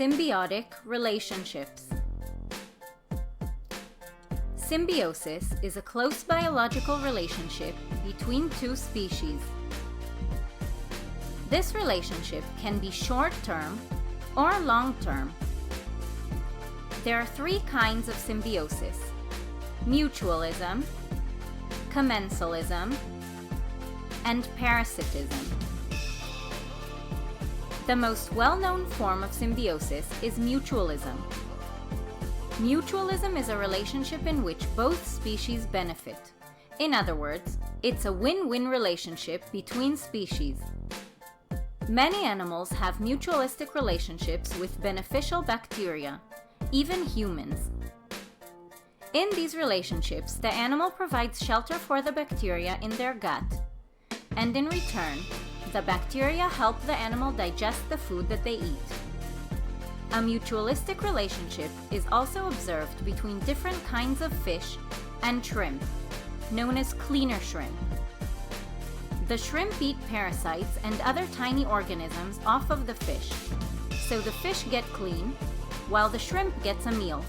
Symbiotic relationships. Symbiosis is a close biological relationship between two species. This relationship can be short-term or long-term. There are three kinds of symbiosis: mutualism, commensalism, and parasitism. The most well-known form of symbiosis is mutualism. Mutualism is a relationship in which both species benefit. In other words, it's a win-win relationship between species. Many animals have mutualistic relationships with beneficial bacteria, even humans. In these relationships, the animal provides shelter for the bacteria in their gut, and in return, the bacteria help the animal digest the food that they eat. A mutualistic relationship is also observed between different kinds of fish and shrimp, known as cleaner shrimp. The shrimp eat parasites and other tiny organisms off of the fish, so the fish get clean, while the shrimp gets a meal.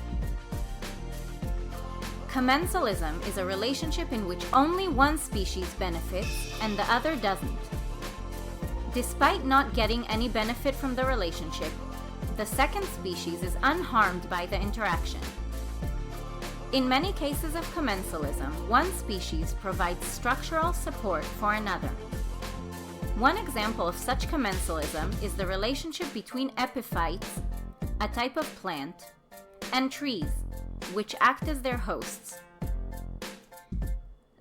Commensalism is a relationship in which only one species benefits and the other doesn't. Despite not getting any benefit from the relationship, the second species is unharmed by the interaction. In many cases of commensalism, one species provides structural support for another. One example of such commensalism is the relationship between epiphytes, a type of plant, and trees, which act as their hosts.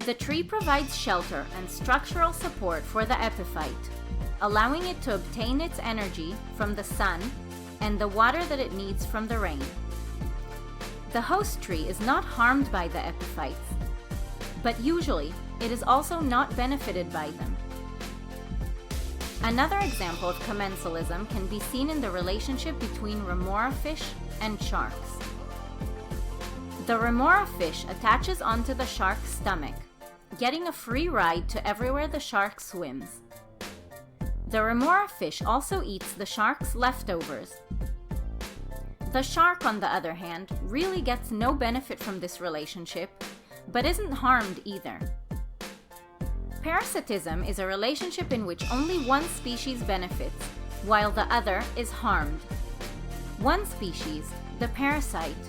The tree provides shelter and structural support for the epiphyte, allowing it to obtain its energy from the sun and the water that it needs from the rain. The host tree is not harmed by the epiphytes, but usually it is also not benefited by them. Another example of commensalism can be seen in the relationship between remora fish and sharks. The remora fish attaches onto the shark's stomach, getting a free ride to everywhere the shark swims. The remora fish also eats the shark's leftovers. The shark, on the other hand, really gets no benefit from this relationship, but isn't harmed either. Parasitism is a relationship in which only one species benefits, while the other is harmed. One species, the parasite,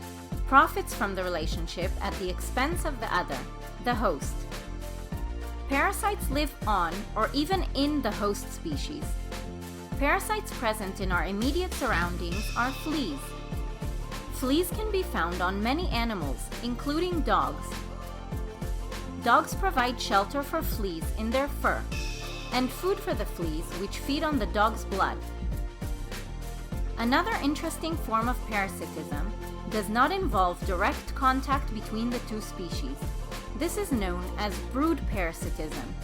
profits from the relationship at the expense of the other, the host. Parasites live on or even in the host species. Parasites present in our immediate surroundings are fleas. Fleas can be found on many animals, including dogs. Dogs provide shelter for fleas in their fur, and food for the fleas, which feed on the dog's blood. Another interesting form of parasitism does not involve direct contact between the two species. This is known as brood parasitism.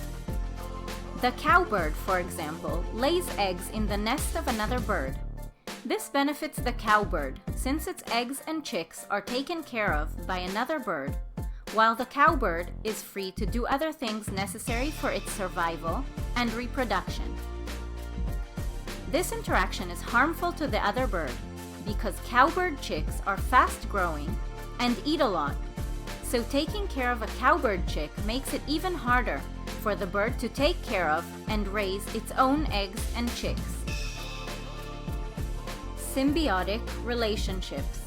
The cowbird, for example, lays eggs in the nest of another bird. This benefits the cowbird since its eggs and chicks are taken care of by another bird, while the cowbird is free to do other things necessary for its survival and reproduction. This interaction is harmful to the other bird because cowbird chicks are fast-growing and eat a lot, so taking care of a cowbird chick makes it even harder for the bird to take care of and raise its own eggs and chicks. Symbiotic relationships.